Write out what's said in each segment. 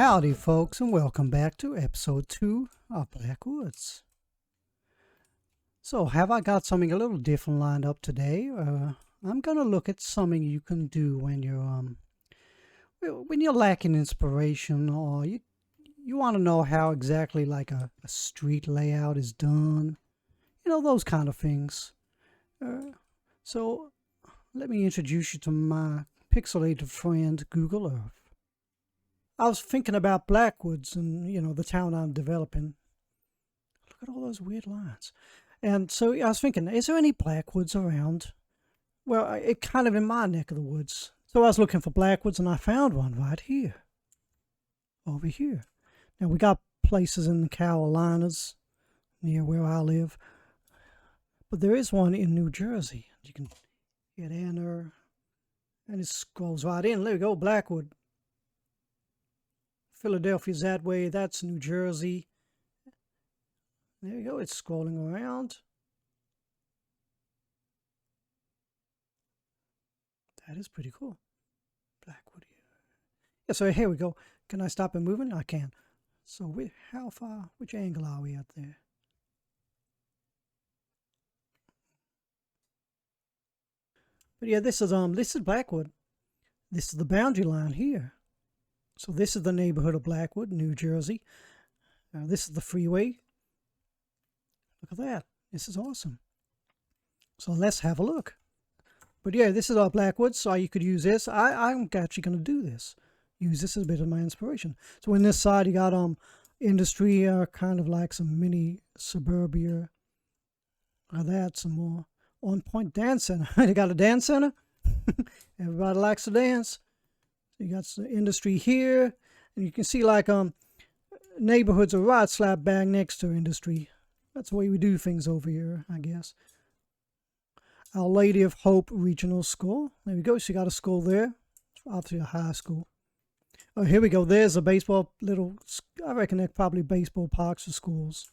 Howdy folks, and welcome back to episode 2 of Blackwoods. So have I got something a little different lined up today? I'm gonna look at something you can do when you're lacking inspiration, or you want to know how exactly like a street layout is done, those kind of things. So let me introduce you to my pixelated friend Google Earth. I was thinking about Blackwoods and, the town I'm developing. Look at all those weird lines. And so I was thinking, is there any Blackwoods around? Well, it kind of in my neck of the woods. So I was looking for Blackwoods and I found one right here. Over here. Now we got places in the Carolinas near where I live. But there is one in New Jersey. You can get in there and it scrolls right in. There we go, Blackwood. Philadelphia's that way, that's New Jersey. There you go, it's scrolling around. That is pretty cool. Blackwood. Yeah, so here we go. Can I stop it moving? I can. So how far, which angle are we at there? But yeah, this is Blackwood. This is the boundary line here. So this is the neighborhood of Blackwood, New Jersey. This is the freeway. Look at that. This is awesome. So let's have a look. But yeah, this is our Blackwood, so you could use this. I'm actually going to do this. Use this as a bit of my inspiration. So in this side, you got industry, kind of like some mini suburbia. Like that, some more on-point dance center. You got a dance center. Everybody likes to dance. You got some industry here, and you can see like neighborhoods are right slap bang next to industry. That's the way we do things over here, I guess. Our Lady of Hope Regional School. There we go. So you got a school there. Obviously a high school. Oh, here we go. There's a baseball I reckon they're probably baseball parks or schools.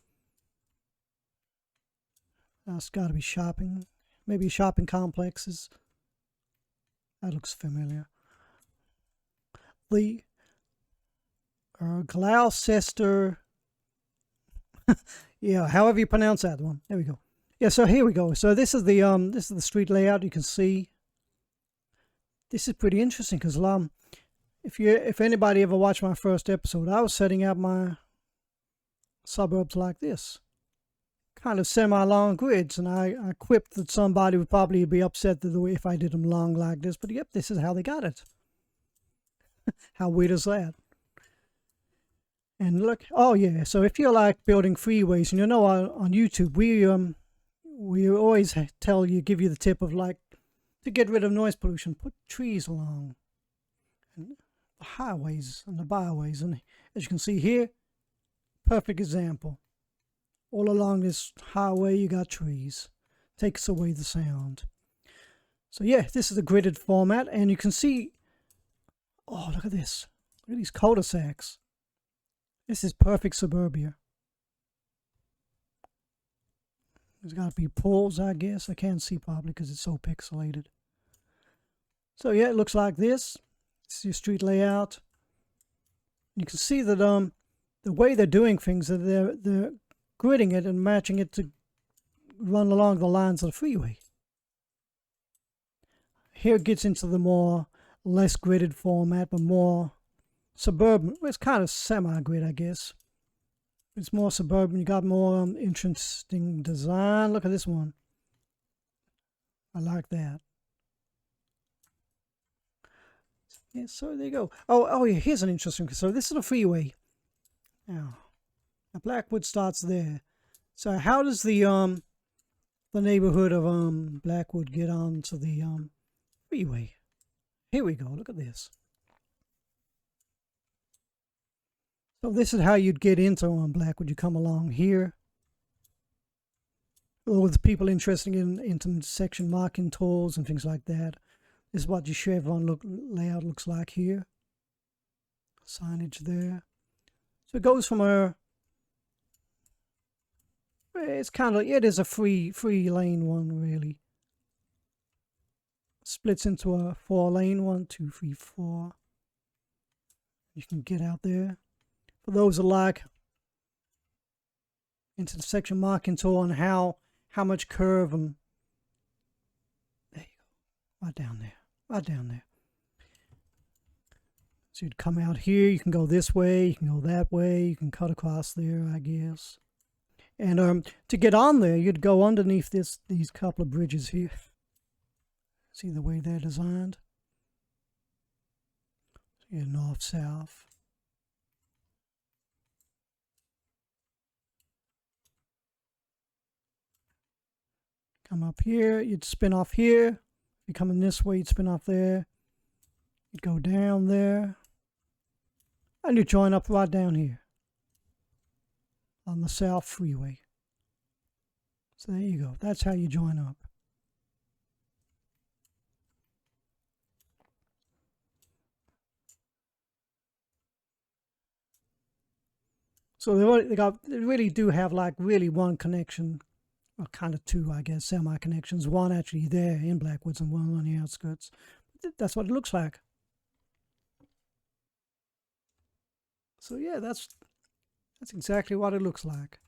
That's got to be shopping. Maybe shopping complexes. That looks familiar. The Gloucester, yeah, however you pronounce that one. There we go. Yeah, so here we go. So this is the street layout. You can see this is pretty interesting because if anybody ever watched my first episode, I was setting out my suburbs like this, kind of semi-long grids, and I quipped that somebody would probably be upset if I did them long like this. But yep, this is how they got it. How weird is that? And look, oh yeah, so if you like building freeways, and on YouTube, we always give you the tip of like, to get rid of noise pollution, put trees along and the highways and the byways. And as you can see here, perfect example. All along this highway, you got trees. Takes away the sound. So yeah, this is a gridded format, and you can see, oh, look at this. Look at these cul-de-sacs. This is perfect suburbia. There's got to be poles, I guess. I can't see probably because it's so pixelated. So yeah, it looks like this. This is your street layout. You can see that the way they're doing things, that they're gridding it and matching it to run along the lines of the freeway. Here it gets into the less gridded format, but more suburban. Well, it's kind of semi-grid, I guess. It's more suburban. You got more interesting design. Look at this one. I like that. Yeah, so there you go. Oh yeah, here's an interesting. So this is a freeway. Now, Blackwood starts there. So how does the neighborhood of Blackwood get onto the freeway? Here we go. Look at this. So this is how you'd get into Blackwood. You come along here. Or with people interested in intersection marking tools and things like that. This is what your chevron layout looks like here. Signage there. So it goes from it's kind of, it is a free lane one really. Splits into a 4-lane, 1, 2, 3, 4. You can get out there. For those that like intersection marking tool and how much curve, and there you go. Right down there. Right down there. So you'd come out here, you can go this way, you can go that way, you can cut across there, I guess. And to get on there, you'd go underneath these couple of bridges here. See the way they're designed? Yeah, north, south. Come up here, you'd spin off here. If you're coming this way, you'd spin off there. You'd go down there. And you join up right down here on the South Freeway. So there you go. That's how you join up. So they really do have like really one connection, or kind of two, I guess, semi connections. One actually there in Blackwoods and one on the outskirts. That's what it looks like. So yeah, that's exactly what it looks like.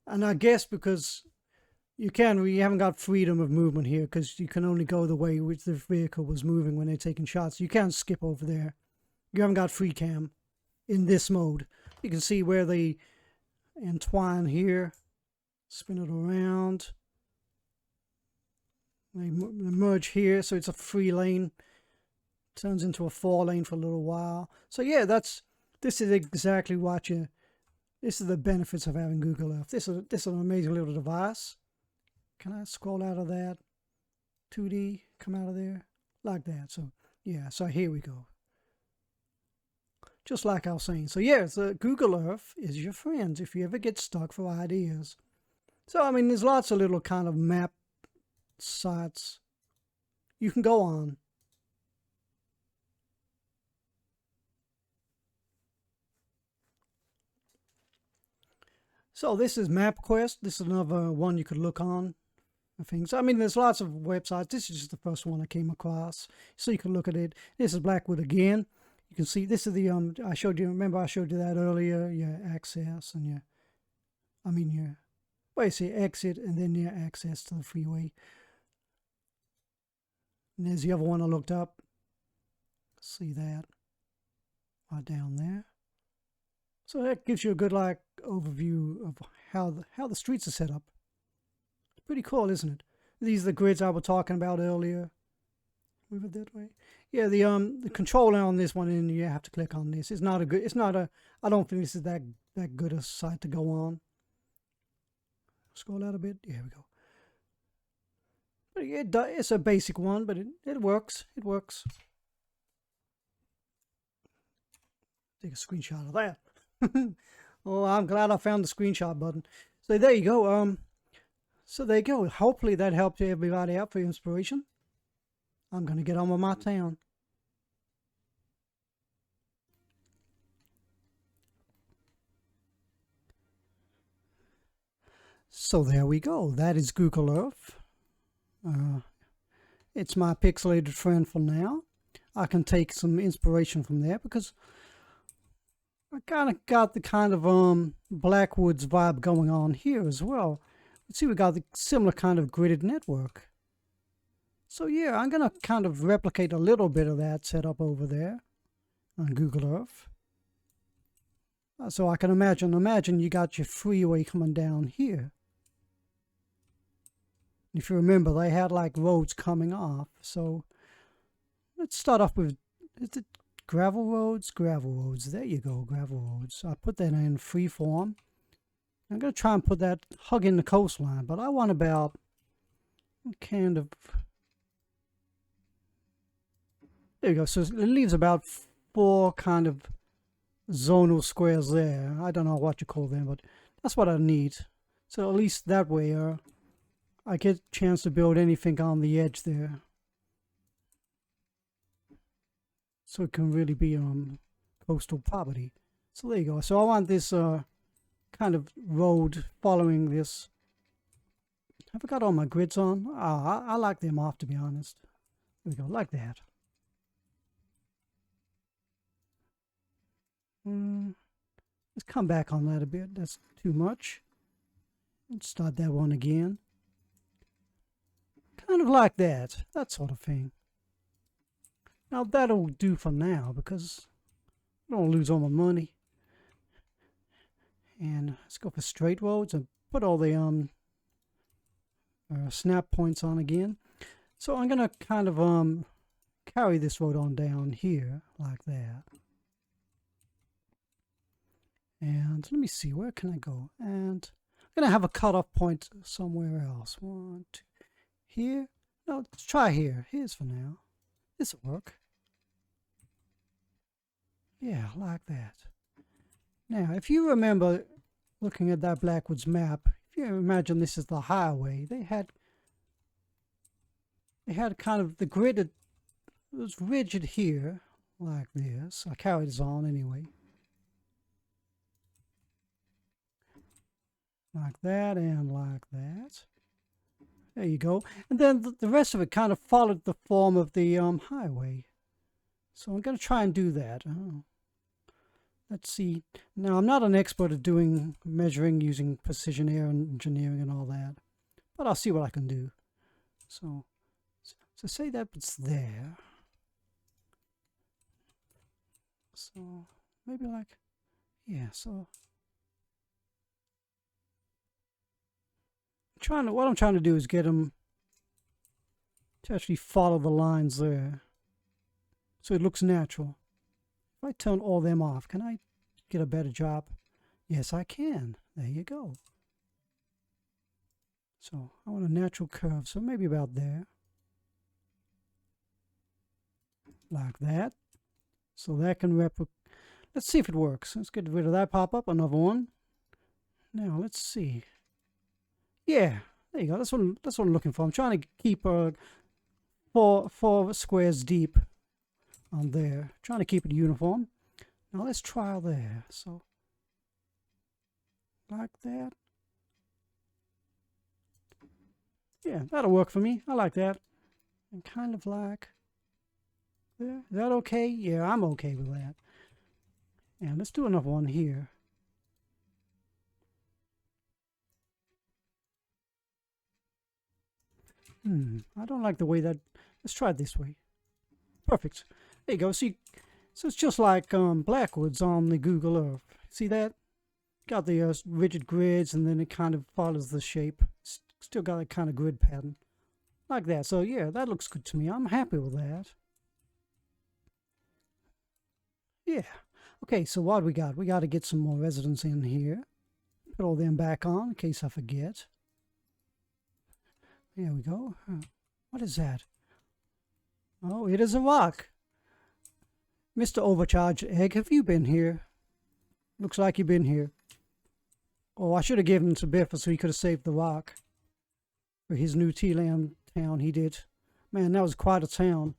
And I guess because you haven't got freedom of movement here, because you can only go the way which the vehicle was moving when they're taking shots. You can't skip over there. You haven't got free cam in this mode. You can see where they entwine here, spin it around. They merge here, so it's a free lane. Turns into a 4-lane for a little while. So yeah, this is exactly what this is the benefits of having Google Earth. This is an amazing little device. Can I scroll out of that? 2D, come out of there like that. So yeah, so here we go. Just like I was saying. So yeah, Google Earth is your friend if you ever get stuck for ideas. So I mean, there's lots of little kind of map sites you can go on. So this is MapQuest. This is another one you could look on. Things. I mean, there's lots of websites. This is just the first one I came across, so you can look at it. This is Blackwood again. You can see this is the I showed you. Remember, I showed you that earlier. Your access and your well, you see exit and then your access to the freeway. And there's the other one I looked up. See that right down there. So that gives you a good like overview of how the streets are set up. It's pretty cool, isn't it? These are the grids I was talking about earlier. Move it that way. Yeah, the controller on this one, and you have to click on this. I don't think this is that good a site to go on. Scroll out a bit. Here we go. But it's a basic one, but it works. It works. Take a screenshot of that. Oh, I'm glad I found the screenshot button. So there you go. So there you go. Hopefully that helped everybody out for inspiration. I'm going to get on with my town. So there we go. That is Google Earth. It's my pixelated friend for now. I can take some inspiration from there because I kind of got the kind of Blackwoods vibe going on here as well. Let's see, we got the similar kind of gridded network. So yeah, I'm going to kind of replicate a little bit of that setup over there on Google Earth. So I can imagine you got your freeway coming down here. If you remember, they had like roads coming off. So let's start off with, is it gravel roads? Gravel roads. There you go, gravel roads. I put that in free form. I'm going to try and put that hugging the coastline, but I want about kind of, there you go. So it leaves about 4 kind of zonal squares there. I don't know what you call them, but that's what I need. So at least that way I get a chance to build anything on the edge there. So it can really be coastal property. So there you go. So I want this kind of road following this. Have I got all my grids on? I like them off, to be honest. There we go, like that. Let's come back on that a bit. That's too much. Let's start that one again. Kind of like that sort of thing. Now that'll do for now because I don't lose all my money. And let's go for straight roads and put all the snap points on again. So I'm gonna kind of carry this road on down here like that. And let me see, where can I go? And I'm gonna have a cutoff point somewhere else. 1, 2, here. No, let's try here. Here's for now. This'll work. Yeah, like that. Now, if you remember looking at that Blackwoods map, if you imagine this is the highway, they had kind of the grid. It was rigid here, like this. I carried this on anyway. Like that and like that. There you go. And then the rest of it kind of followed the form of the highway. So I'm going to try and do that. Let's see. Now, I'm not an expert at doing measuring using precision air engineering and all that, but I'll see what I can do. So say that it's there. So maybe like, yeah, so what I'm trying to do is get them to actually follow the lines there, so it looks natural. If I turn all them off, can I get a better job? Yes, I can. There you go. So I want a natural curve, so maybe about there, like that. So that can let's see if it works. Let's get rid of that pop-up. Another one. Now let's see. Yeah, there you go. That's what I'm looking for. I'm trying to keep four squares deep on there. Trying to keep it uniform. Now let's try there. So like that. Yeah, that'll work for me. I like that. And kind of like there. Is that okay? Yeah, I'm okay with that. And let's do another one here. I don't like the way that. Let's try it this way. Perfect. There you go. See, so it's just like Blackwoods on the Google Earth. See that? Got the rigid grids, and then it kind of follows the shape. Still got a kind of grid pattern like that. So yeah, that looks good to me. I'm happy with that. Yeah. Okay. So what we got? We got to get some more residents in here. Put all them back on in case I forget. There we go. What is that? Oh, it is a rock. Mr. Overcharged Egg, have you been here? Looks like you've been here. Oh, I should have given him to Biff so he could have saved the rock. For his new T-Land town he did. Man, that was quite a town.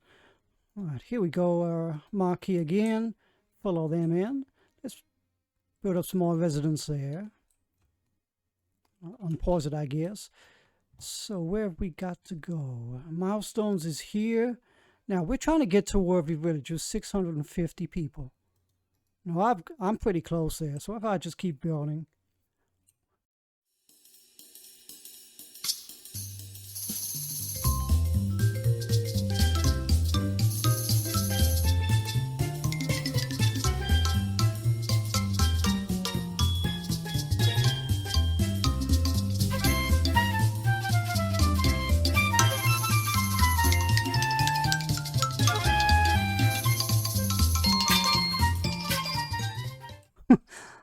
Alright, here we go. Marquee again. Follow them in. Let's build up some more residents there. Unpause it, I guess. So where have we got to go? Milestones is here. Now we're trying to get to Worthy Village with 650 people. Now I'm pretty close there, so if I just keep building.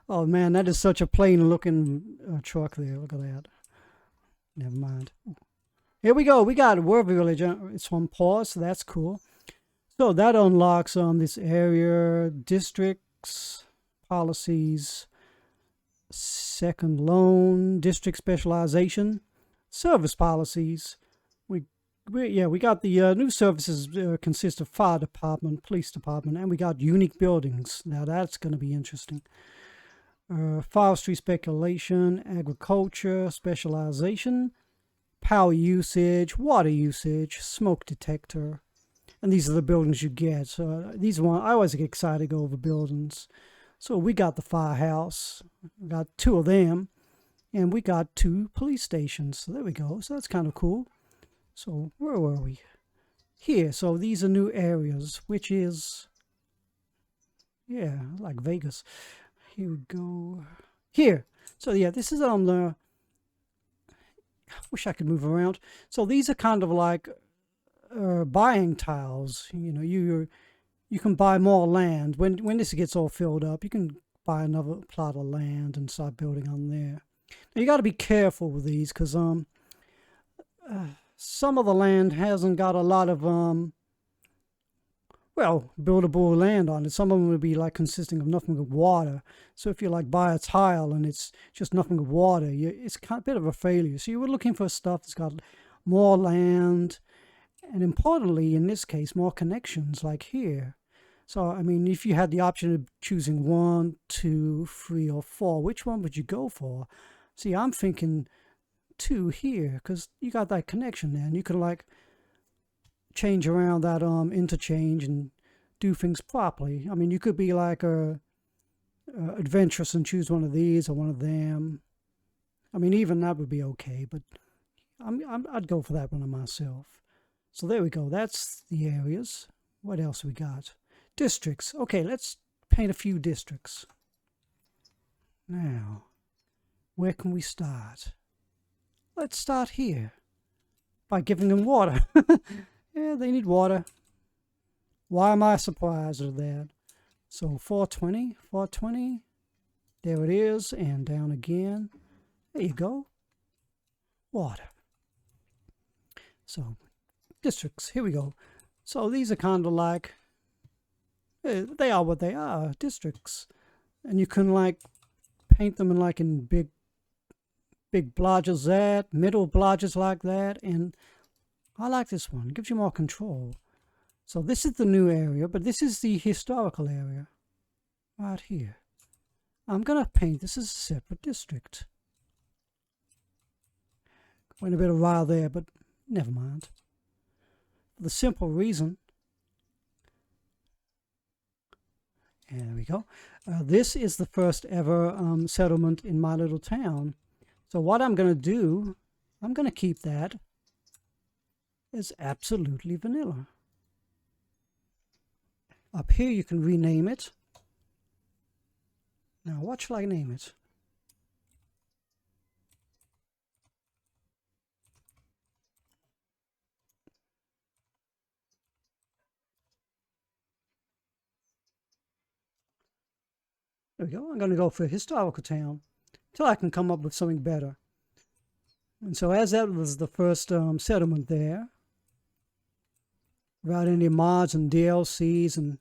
Oh man, that is such a plain looking truck there. Look at that. Never mind. Here we go. We got Worthy Village. It's on pause, so that's cool. So that unlocks this area, districts, policies, second loan, district specialization, service policies. We got the new services consist of fire department, police department, and we got unique buildings. Now that's going to be interesting. Forestry speculation, agriculture specialization, power usage, water usage, smoke detector, and these are the buildings you get. So these one I always get excited to go over buildings. So we got the firehouse, we got 2 of them, and we got 2 police stations. So there we go. So that's kind of cool. So where were we? Here. So these are new areas, which is, yeah, like Vegas. Here we go. Here. So yeah, this is the, I wish I could move around. So these are kind of like buying tiles. You know, you can buy more land. When this gets all filled up, you can buy another plot of land and start building on there. Now you got to be careful with these, because some of the land hasn't got a lot of well, buildable land on it. Some of them will be like consisting of nothing but water. So if you like buy a tile and it's just nothing but water, it's kind of a bit of a failure. So you were looking for stuff that's got more land, and importantly in this case more connections, like here. So I mean, if you had the option of choosing 1, 2, 3, or 4, which one would you go for? See, I'm thinking 2 here, because you got that connection there, and you can like change around that interchange and do things properly. I mean, you could be like adventurous and choose one of these or one of them. I mean, even that would be okay, but I'd go for that one myself. So there we go. That's the areas. What else we got? Districts. Okay, let's paint a few districts. Now, where can we start? Let's start here by giving them water. Yeah, they need water. Why am I surprised at that? So 420, 420. There it is, and down again. There you go. Water. So districts, here we go. So these are kind of like, they are what they are, districts. And you can like paint them in big blotches, middle blotches like that, and I like this one. It gives you more control. So this is the new area, but this is the historical area right here. I'm going to paint this as a separate district. Went a bit awry there, but never mind. For the simple reason, and there we go. This is the first ever settlement in my little town. So what I'm going to do, I'm going to keep that as absolutely vanilla. Up here you can rename it. Now what shall I name it? There we go. I'm going to go for historical town until I can come up with something better. And so as that was the first settlement there, without any mods and DLCs and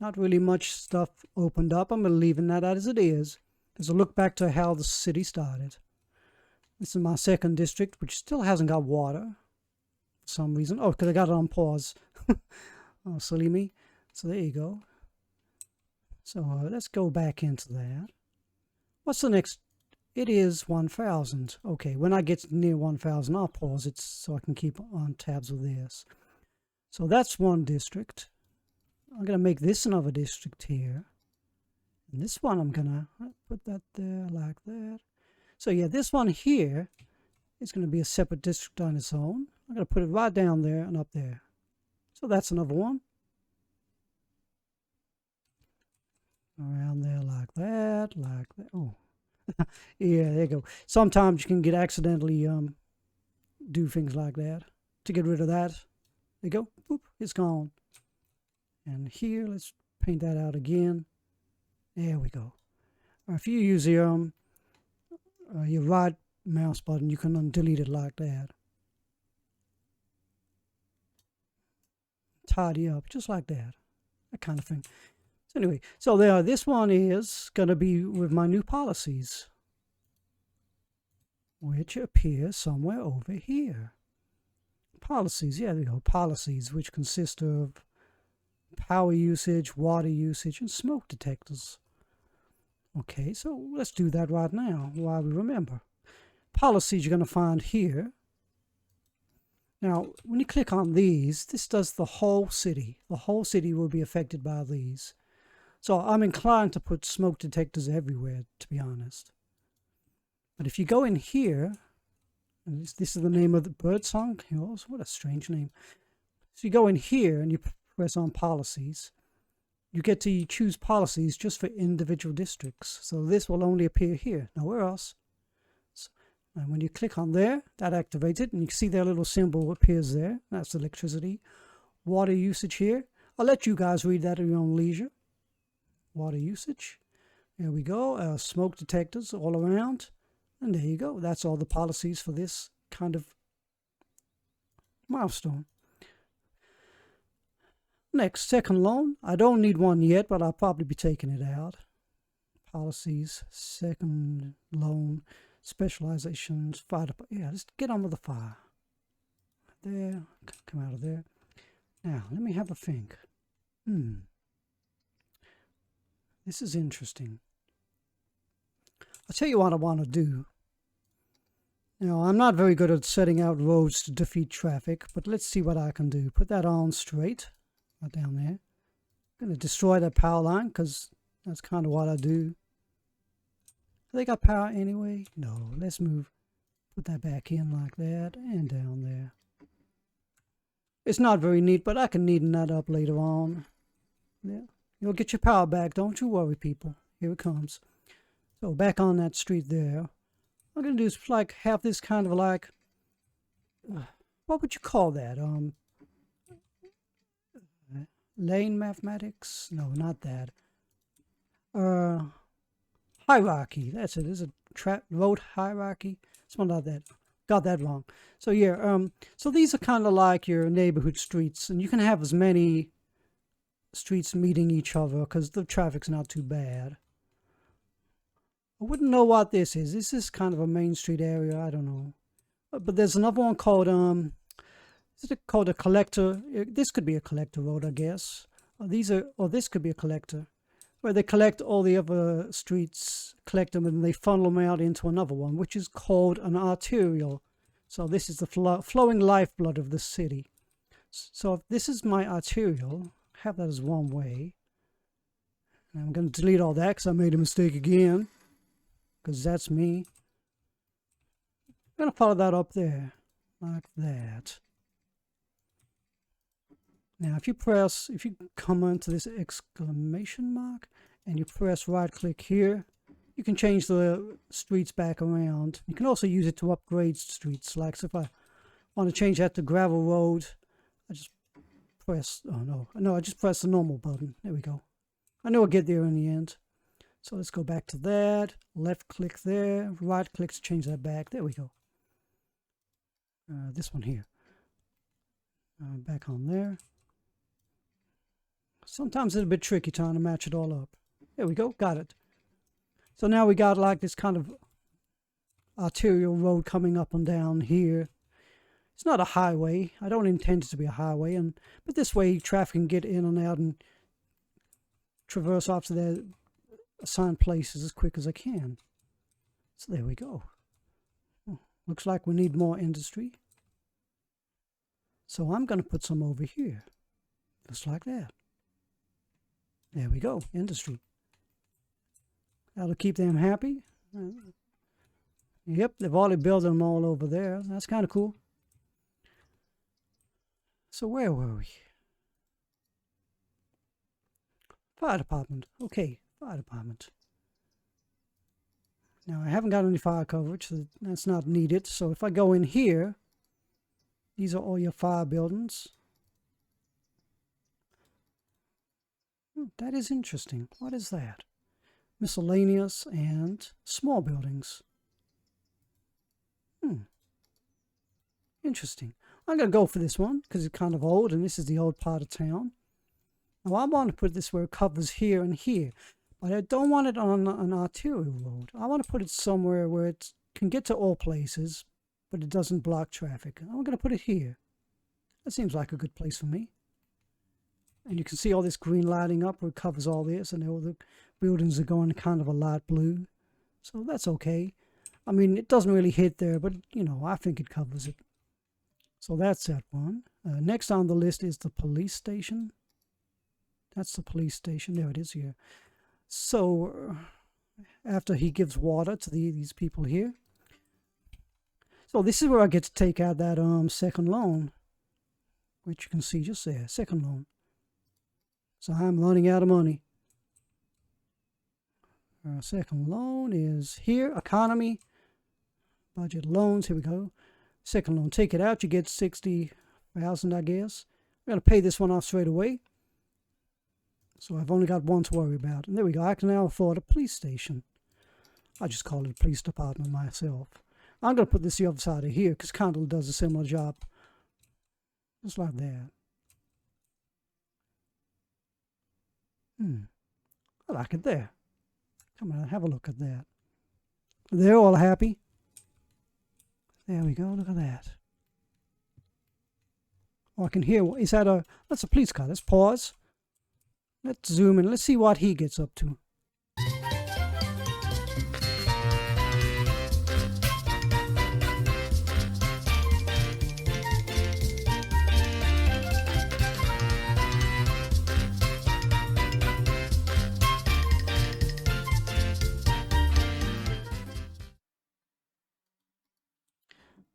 not really much stuff opened up, I'm leaving that as it is. As a look back to how the city started. This is my second district, which still hasn't got water for some reason. Oh, because I got it on pause. Oh, silly me. So there you go. So let's go back into that. What's the next? It is 1000. Okay, when I get near 1000, I'll pause it so I can keep on tabs with this. So that's one district. I'm going to make this another district here. And this one, I'm going to put that there like that. So yeah, this one here is going to be a separate district on its own. I'm going to put it right down there and up there. So that's another one. Around there like that, like that. Oh, yeah, there you go. Sometimes you can get accidentally do things like that. To get rid of that, there you go. Boop, it's gone. And here, let's paint that out again. There we go. If you use your right mouse button, you can delete it like that. Tidy up, just like that. That kind of thing. So anyway, so there, this one is going to be with my new policies, which appear somewhere over here. Policies, yeah, there we go. Policies, which consist of power usage, water usage, and smoke detectors. Okay, so let's do that right now while we remember. Policies you're going to find here. Now, when you click on these, this does the whole city. The whole city will be affected by these. So I'm inclined to put smoke detectors everywhere, to be honest. But if you go in here, and this is the name of the birdsong. What a strange name. So you go in here and you press on policies. You get to choose policies just for individual districts. So this will only appear here, nowhere else. And when you click on there, that activates it, and you can see their little symbol appears there. That's electricity. Water usage here. I'll let you guys read that at your own leisure. Water usage. There we go. Smoke detectors all around. And there you go. That's all the policies for this kind of milestone. Next, second loan. I don't need one yet, but I'll probably be taking it out. Policies, second loan, specializations, fire department. Yeah, let's get on with the fire. There, come out of there. Now, let me have a think. This is interesting. I'll tell you what I want to do. Now, I'm not very good at setting out roads to defeat traffic, but let's see what I can do. Put that on straight, right down there. I'm going to destroy that power line, because that's kind of what I do. Have they got power anyway? No, let's move. Put that back in like that, and down there. It's not very neat, but I can neaten that up later on. Yeah. You'll get your power back, don't you worry, people. Here it comes. So back on that street there. What I'm going to do is like have this kind of like, what would you call that? Lane mathematics? No, not that. Hierarchy. That's it. There's a road hierarchy. Something like that. Got that wrong. So yeah, so these are kind of like your neighborhood streets, and you can have as many streets meeting each other because the traffic's not too bad. I wouldn't know what this is. This is kind of a main street area. I don't know. But there's another one called is it called a collector? This could be a collector road, I guess. This could be a collector, where they collect all the other streets, collect them, and they funnel them out into another one, which is called an arterial. So this is the flowing lifeblood of the city. So if this is my arterial, have that as one way. And I'm going to delete all that because I made a mistake again, because that's me. I'm going to follow that up there, like that. Now, if you come onto this exclamation mark, and you press right click here, you can change the streets back around. You can also use it to upgrade streets. Like, so if I want to change that to gravel road, I just press, I just press the normal button. There we go. I know I'll get there in the end. So let's go back to that. Left click there, right click to change that back. There we go. This one here. Back on there. Sometimes it's a bit tricky trying to match it all up. There we go, got it. So now we got like this kind of arterial road coming up and down here. It's not a highway. I don't intend it to be a highway, but this way traffic can get in and out and traverse off to their assigned places as quick as I can. So there we go. Looks like we need more industry. So I'm going to put some over here, just like that. There we go, industry. That'll keep them happy. Yep, they've already built them all over there. That's kind of cool. So where were we? Fire department. Okay, fire department. Now I haven't got any fire coverage, so that's not needed. So if I go in here, these are all your fire buildings. That is interesting. What is that? Miscellaneous and small buildings. Interesting. I'm going to go for this one because it's kind of old, and this is the old part of town. Now I want to put this where it covers here and here, but I don't want it on an arterial road. I want to put it somewhere where it can get to all places, but it doesn't block traffic. I'm going to put it here. That seems like a good place for me. And you can see all this green lighting up where it covers all this, and all the buildings are going kind of a light blue. So that's okay. I mean, it doesn't really hit there, but, you know, I think it covers it. So that's that one. Next on the list is the police station. That's the police station. There it is here. So after he gives water to these people here. So this is where I get to take out that second loan, which you can see just there, second loan. So I'm running out of money. Our second loan is here, economy, budget loans, here we go. Second loan, take it out, you get 60,000, I guess. I'm going to pay this one off straight away. So I've only got one to worry about. And there we go, I can now afford a police station. I just call it a police department myself. I'm going to put this the other side of here because Condell does a similar job. Just like that. I like it there. Come on, have a look at that. They're all happy. There we go, look at that. Oh, I can hear, is that that's a police car. Let's pause. Let's zoom in. Let's see what he gets up to.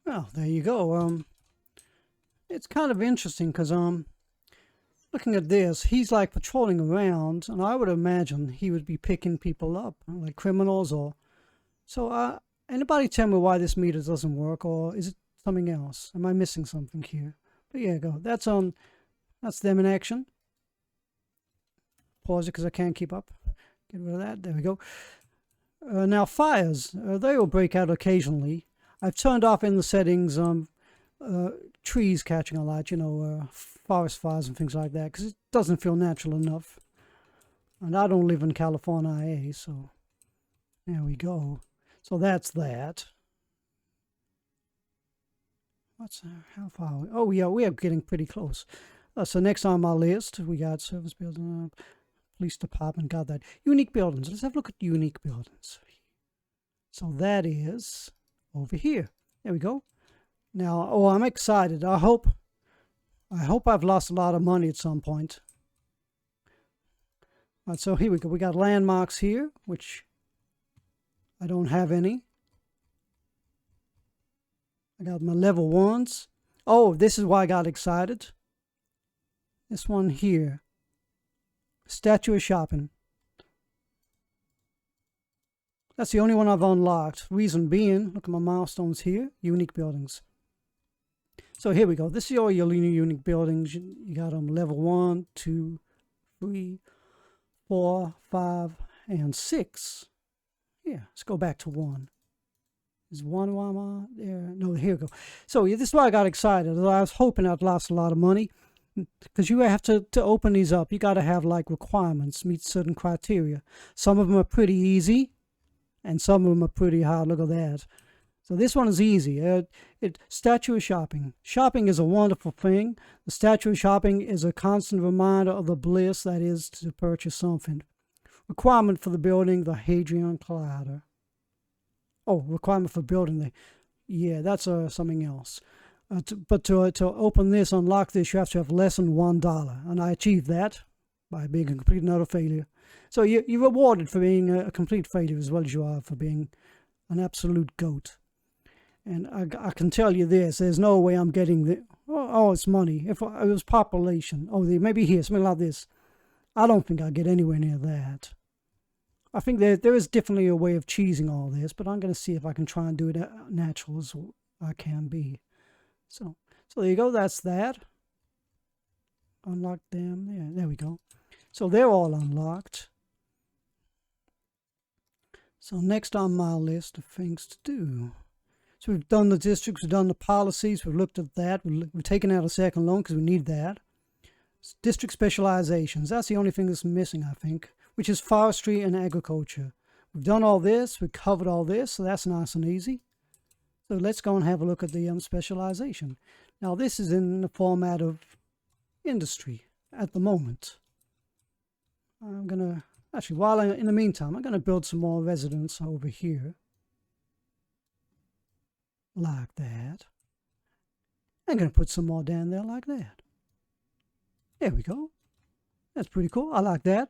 Well, there you go. It's kind of interesting because looking at this, he's like patrolling around, and I would imagine he would be picking people up, like criminals or so. Anybody tell me why this meter doesn't work, or is it something else? Am I missing something here? But yeah, go. That's them in action. Pause it because I can't keep up. Get rid of that. There we go. Now fires, they will break out occasionally. I've turned off in the settings trees catching a light, you know, forest fires and things like that, because it doesn't feel natural enough. And I don't live in California, so there we go. So that's that. How far are we? Oh yeah, we are getting pretty close. So next on my list, we got service building, police department, got that. Unique buildings. Let's have a look at unique buildings. So that is over here. There we go. Now, oh, I'm excited. I hope I've lost a lot of money at some point. All right, so here we go. We got landmarks here, which I don't have any. I got my level 1s. Oh, this is why I got excited. This one here. Statue of Shopping. That's the only one I've unlocked. Reason being, look at my milestones here. Unique buildings. So here we go. This is all your unique buildings. You got them level 1, 2, 3, 4, 5, and 6. Yeah, let's go back to 1. Is 1 there? No, here we go. So yeah, this is why I got excited. I was hoping I'd lost a lot of money. Because you have to open these up, you got to have like requirements, meet certain criteria. Some of them are pretty easy, and some of them are pretty hard. Look at that. So this one is easy. Statue of Shopping. Shopping is a wonderful thing. The Statue of Shopping is a constant reminder of the bliss that is to purchase something. Requirement for the building, the Hadrian Collider. Oh, requirement for building. Yeah, that's something else. But to open this, unlock this, you have to have less than $1. And I achieved that by being a complete and utter failure. So you're rewarded for being a complete failure as well as you are for being an absolute goat. And I can tell you this, there's no way I'm getting the, oh, it's money. If it was population, oh, maybe here, something like this. I don't think I'll get anywhere near that. I think there is definitely a way of cheesing all this, but I'm going to see if I can try and do it natural as I can be. So there you go, that's that. Unlock them, yeah, there we go. So they're all unlocked. So next on my list of things to do. So we've done the districts, we've done the policies, we've looked at that, we've taken out a second loan because we need that. District specializations, that's the only thing that's missing, I think, which is forestry and agriculture. We've done all this, we've covered all this, so that's nice and easy. So let's go and have a look at the specialization. Now this is in the format of industry at the moment. I'm going to, actually in the meantime, I'm going to build some more residents over here. Like that. I'm going to put some more down there like that. There we go. That's pretty cool. I like that.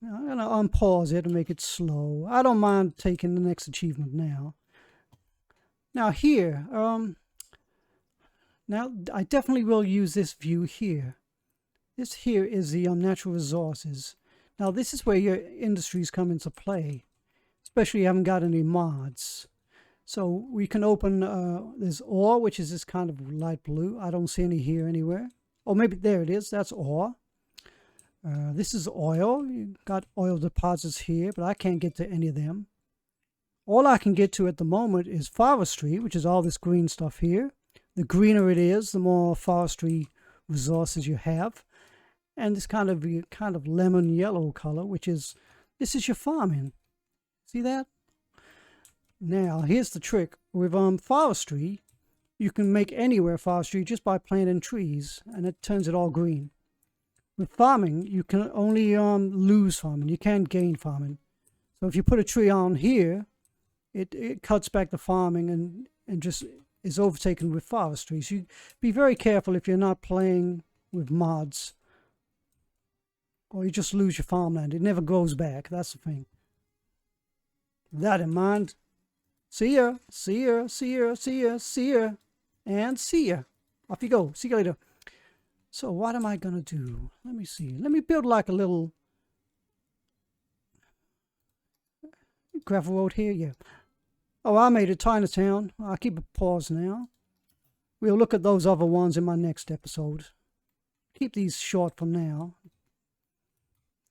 Now, I'm gonna unpause it and make it slow. I don't mind taking the next achievement now. Now here, now I definitely will use this view here. This here is the natural resources. Now this is where your industries come into play, especially if you haven't got any mods. So we can open, there's ore, which is this kind of light blue. I don't see any here anywhere. Oh, maybe there it is. That's ore. This is oil. You've got oil deposits here, but I can't get to any of them. All I can get to at the moment is forestry, which is all this green stuff here. The greener it is, the more forestry resources you have. And this kind of lemon yellow color, which is, this is your farming. See that? Now, here's the trick. With forestry, you can make anywhere forestry just by planting trees, and it turns it all green. With farming, you can only lose farming. You can't gain farming. So if you put a tree on here, it cuts back the farming and just is overtaken with forestry. So you be very careful if you're not playing with mods, or you just lose your farmland. It never goes back. That's the thing. With that in mind, see ya, see ya, see ya, see ya, see ya, and see ya. Off you go. See you later. So what am I going to do? Let me see. Let me build like a little gravel road here. Yeah. Oh, I made a Chinatown. I'll keep it paused now. We'll look at those other ones in my next episode. Keep these short for now,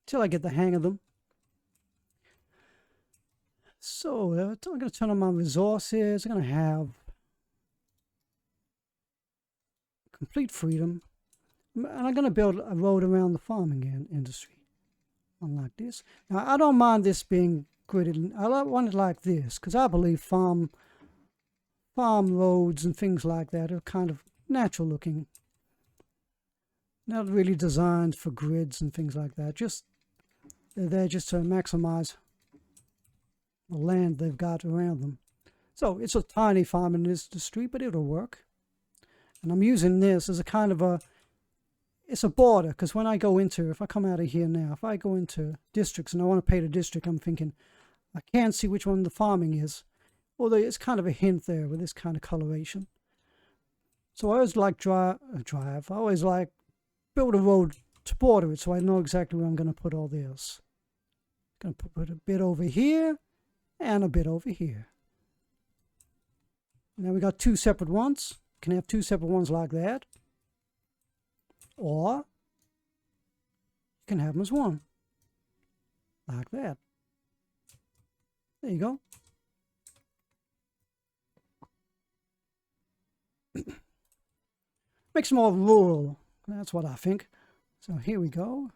till I get the hang of them. So I'm going to turn on my resources. I'm going to have complete freedom. And I'm going to build a road around the farming industry. Unlike this. Now, I don't mind this being gridded. I want it like this, because I believe farm roads and things like that are kind of natural looking. Not really designed for grids and things like that. They're there just to maximize the land they've got around them. So it's a tiny farming industry, but it'll work. And I'm using this as a kind of it's a border, because when I go into, if I come out of here now, if I go into districts and I want to pay the district, I'm thinking, I can't see which one the farming is. Although it's kind of a hint there with this kind of coloration. So I always like drive. I always like build a road to border it, so I know exactly where I'm going to put all this. Going to put a bit over here and a bit over here. Now we got two separate ones. Can have two separate ones like that. Or you can have them as one. Like that. There you go. Makes more rural. That's what I think. So here we go.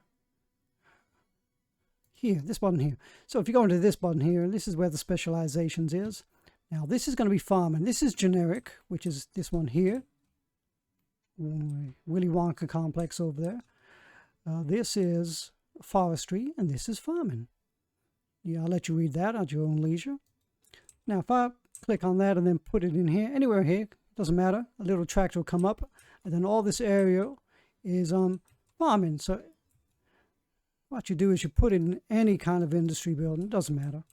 Here, this button here. So if you go into this button here, this is where the specializations is. Now this is going to be farming. This is generic, which is this one here. Willy Wonka complex over there. This is forestry, and this is farming. Yeah, I'll let you read that at your own leisure. Now, if I click on that and then put it in here, anywhere here, doesn't matter. A little tractor will come up, and then all this area is farming. So what you do is you put in any kind of industry building, doesn't matter,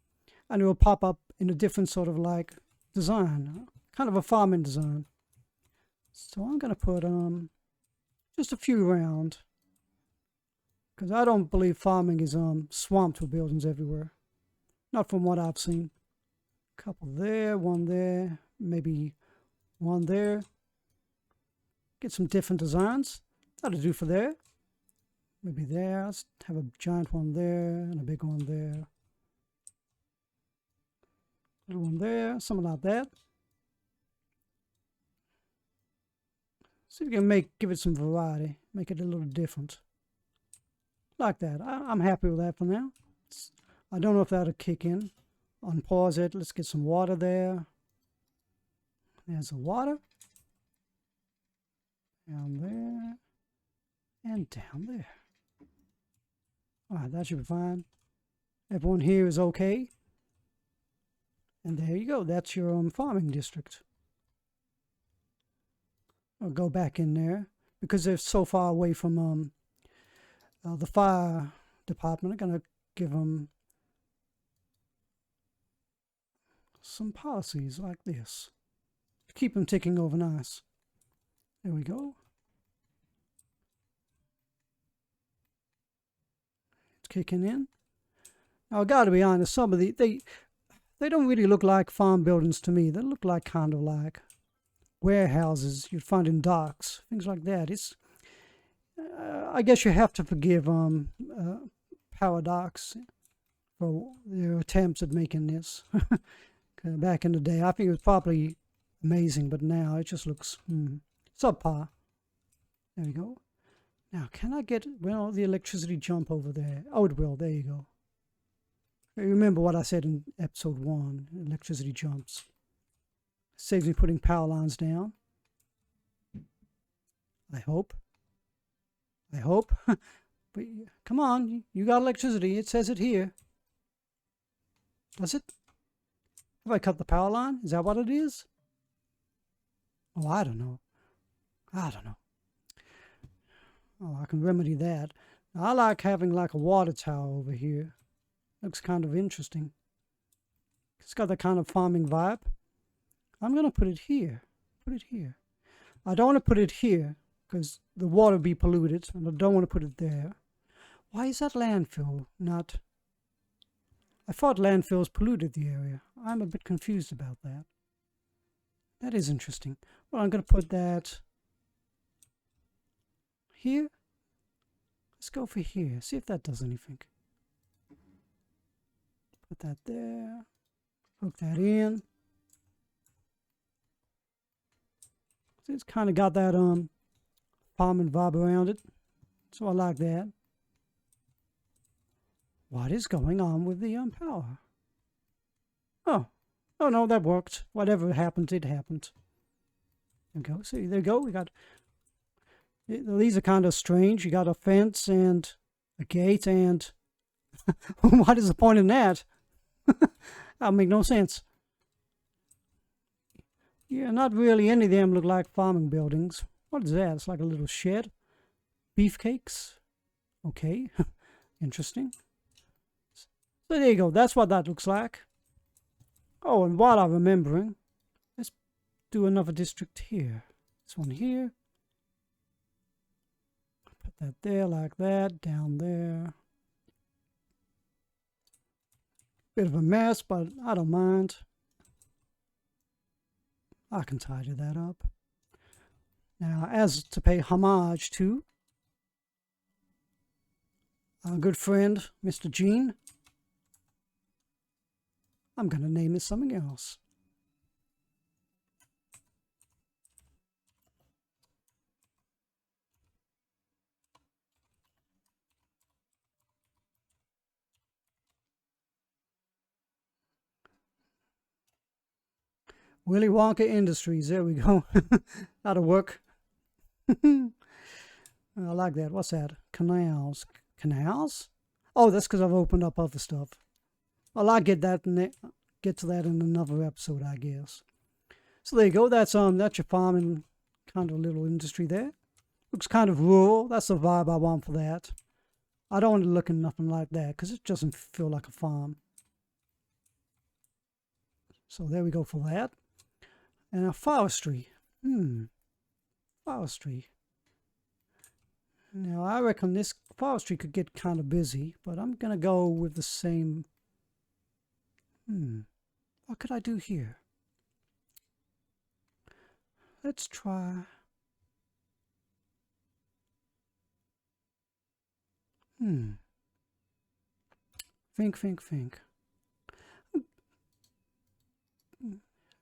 and it will pop up in a different sort of like design, kind of a farming design. So I'm going to put just a few around, because I don't believe farming is swamped with buildings everywhere. Not from what I've seen. A couple there, one there, maybe one there. Get some different designs. That'll do for there. Maybe there. Let's have a giant one there and a big one there. Little one there, something like that. See if we can give it some variety, make it a little different. Like that. I'm happy with that for now. I don't know if that'll kick in. Unpause it. Let's get some water there. There's the water. Down there. And down there. Alright, that should be fine. Everyone here is okay. And there you go. That's your farming district. I'll go back in there because they're so far away from the fire department are going to give them some policies like this. Keep them ticking over nice. There we go. It's kicking in. Now, I got to be honest, some of they don't really look like farm buildings to me. They look like kind of like warehouses you'd find in docks, things like that. It's I guess you have to forgive Paradox for their attempts at making this. Back in the day, I think it was probably amazing, but now it just looks subpar. There we go. Now, can I get the electricity jump over there? Oh, it will. There you go. Remember what I said in episode 1, electricity jumps. Saves me putting power lines down. I hope. But come on, you got electricity. It says it here. Does it? Have I cut the power line? Is that what it is? Oh, I don't know. Oh, I can remedy that. I like having like a water tower over here. Looks kind of interesting. It's got that kind of farming vibe. I'm going to put it here. I don't want to put it here because the water will be polluted, and I don't want to put it there. Why is that landfill not... I thought landfills polluted the area. I'm a bit confused about that. That is interesting. Well, I'm going to put that here. Let's go for here. See if that does anything. Put that there. Hook that in. It's kind of got that farming vibe around it. So I like that. What is going on with the power? Oh no, that worked. Whatever happened, it happened. There we go. See, there you go. We got... These are kind of strange. You got a fence and a gate and... What is the point in that? That'll make no sense. Yeah, not really any of them look like farming buildings. What is that? It's like a little shed. Beefcakes. Okay. Interesting. So there you go. That's what that looks like. Oh, and while I'm remembering, let's do another district here. This one here. Put that there like that. Down there. Bit of a mess, but I don't mind. I can tidy that up. Now, as to pay homage to our good friend, Mr. Gene, I'm going to name it something else. Willy Wonka Industries. There we go. That'll work. I like that. What's that? Canals. Canals? Oh, that's because I've opened up other stuff. Well, I'll get to that in another episode, I guess. So there you go. That's your farming kind of little industry there. Looks kind of rural. That's the vibe I want for that. I don't want it looking nothing like that because it doesn't feel like a farm. So there we go for that. And a forestry. Forestry. Now, I reckon this forestry could get kind of busy, but I'm going to go with the same... What could I do here? Let's try... Think.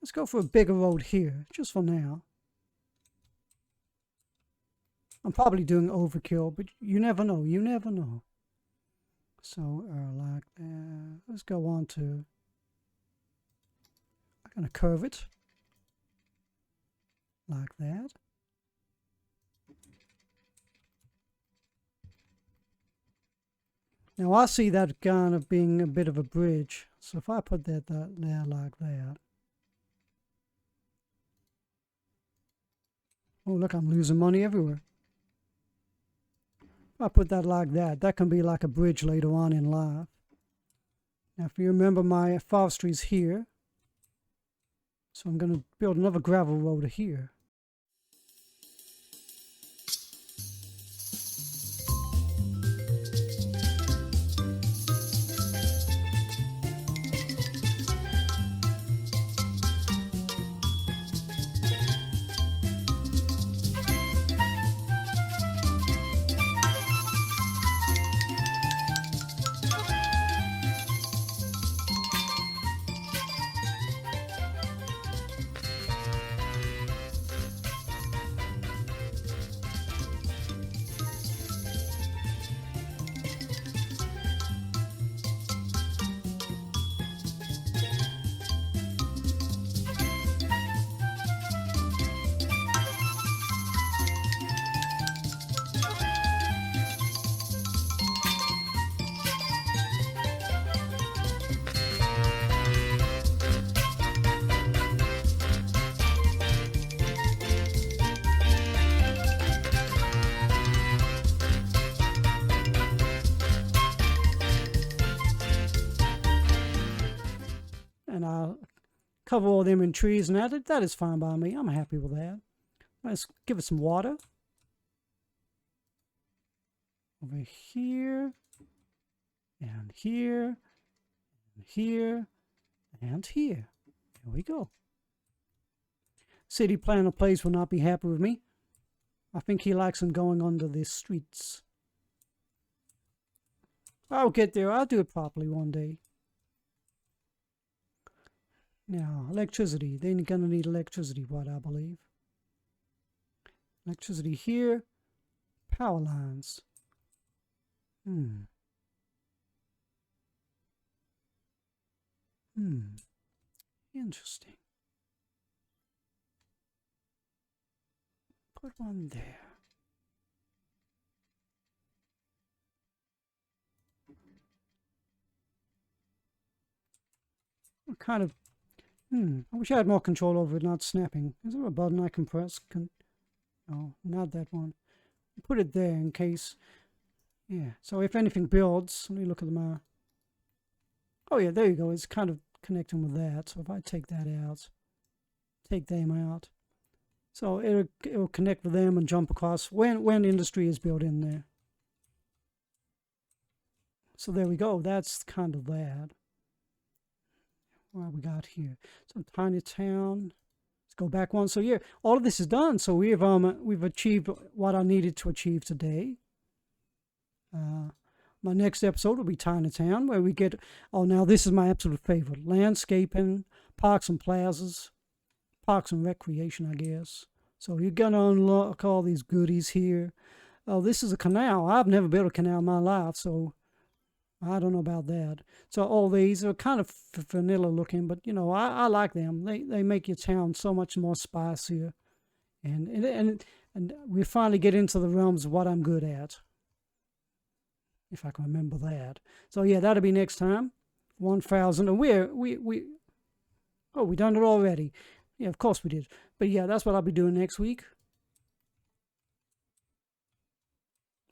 Let's go for a bigger road here, just for now. I'm probably doing overkill, but you never know. So, like that. Let's go on to... I'm going to curve it. Like that. Now, I see that kind of being a bit of a bridge. So, if I put that there like that. Oh, look, I'm losing money everywhere. I'll put that like that. That can be like a bridge later on in life. Now, if you remember, my forestry's here. So I'm going to build another gravel road here. And I'll cover all them in trees, and that is fine by me. I'm happy with that. Let's give it some water. Over here, and here, and here, and here. There we go. City planner plays will not be happy with me. I think he likes them going under the streets. I'll get there. I'll do it properly one day. Now, electricity. They're going to need electricity, I believe. Electricity here. Power lines. Interesting. Put one there. What kind of... I wish I had more control over it not snapping. Is there a button I can press? No, not that one. Put it there in case. Yeah, so if anything builds, let me look at the map. Oh yeah, there you go. It's kind of connecting with that. So if I take that out, take them out. So it'll connect with them and jump across when industry is built in there. So there we go. That's kind of that. What we got here? Some tiny town. Let's go back one. So yeah, all of this is done. So we've achieved what I needed to achieve today. My next episode will be Tiny Town, where we get, oh, now this is my absolute favorite, landscaping, parks and plazas, parks and recreation, I guess. So you're going to unlock all these goodies here. Oh, this is a canal. I've never built a canal in my life, so I don't know about that. So all these are kind of vanilla looking, but, you know, I like them. They make your town so much more spicier. And we finally get into the realms of what I'm good at. If I can remember that. So yeah, that'll be next time. 1,000. And we done it already. Yeah, of course we did. But yeah, that's what I'll be doing next week.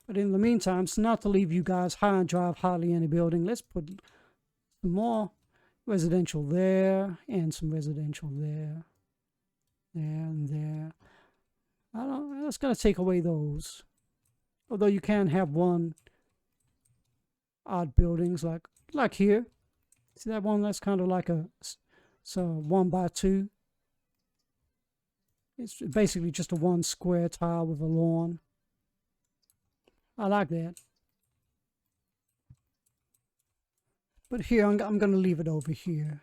But in the meantime, it's not to leave you guys high and dry of hardly any building. Let's put some more residential there and some residential there. There and there. That's going to take away those. Although you can have one odd buildings like here. See that one? That's kind of like a 1x2. It's basically just a one square tile with a lawn. I like that. But here I'm going to leave it over here.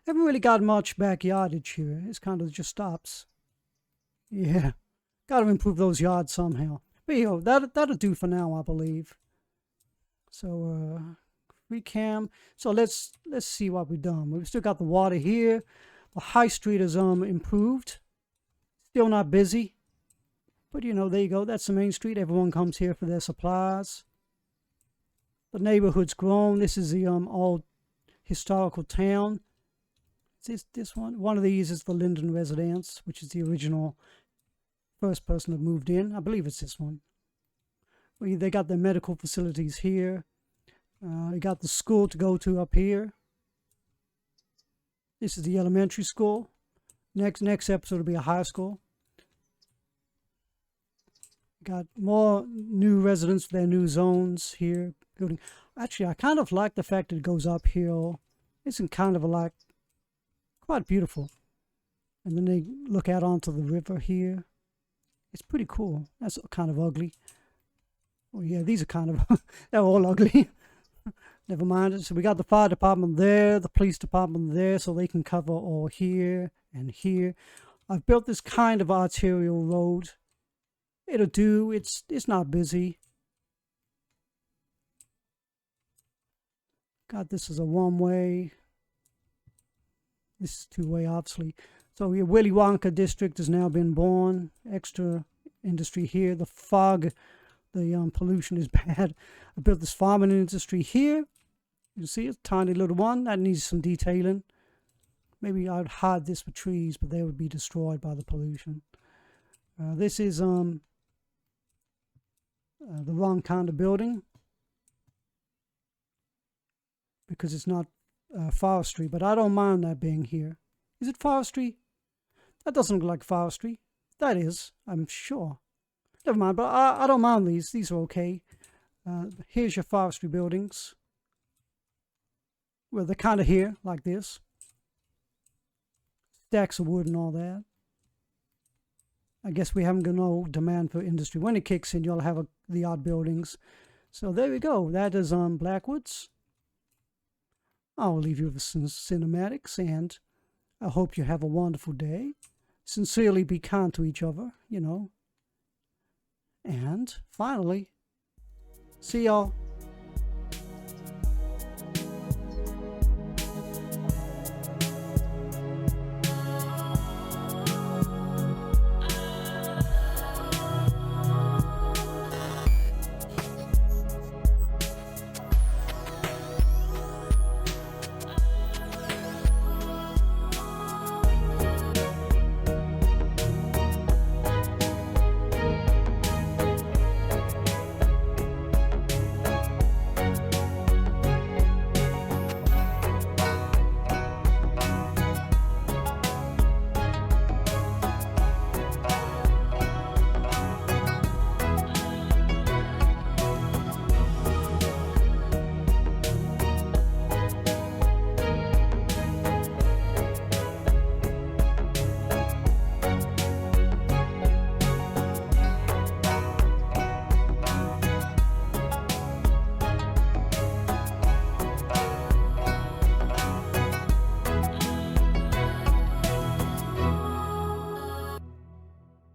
Haven't really got much backyardage here. It's kind of just stops. Yeah, got to improve those yards somehow. But you know, that'll do for now, I believe. So free cam. So let's see what we've done. We've still got the water here. The high street is improved. Still not busy. But you know, there you go. That's the main street. Everyone comes here for their supplies. The neighborhood's grown. This is the old historical town. This one. One of these is the Linden Residence, which is the original first person that moved in. I believe it's this one. Well, they got their medical facilities here. You got the school to go to up here. This is the elementary school. Next episode will be a high school. Got more new residents, their new zones here. Building. Actually, I kind of like the fact that it goes uphill. It's in kind of a like quite beautiful. And then they look out onto the river here. It's pretty cool. That's kind of ugly. Oh yeah, these are kind of they're all ugly. Never mind. So we got the fire department there, the police department there, so they can cover all here and here. I've built this kind of arterial road. It'll do. It's not busy. Got this as a one-way. This is two-way, obviously. So your Willy Wonka district has now been born. Extra industry here. The fog, the pollution is bad. I built this farming industry here. You see, it's a tiny little one that needs some detailing. Maybe I'd hide this with trees, but they would be destroyed by the pollution. This is the wrong kind of building because it's not forestry, but I don't mind that being here. Is it forestry? That doesn't look like forestry. That is, I'm sure. Never mind, but I don't mind these. These are okay. Here's your forestry buildings. Well, they're kind of here, like this. Stacks of wood and all that. I guess we haven't got no demand for industry. When it kicks in, you'll have the odd buildings. So there we go. That is Blackwoods. I'll leave you with some cinematics, and I hope you have a wonderful day. Sincerely be kind to each other, you know. And finally, see y'all.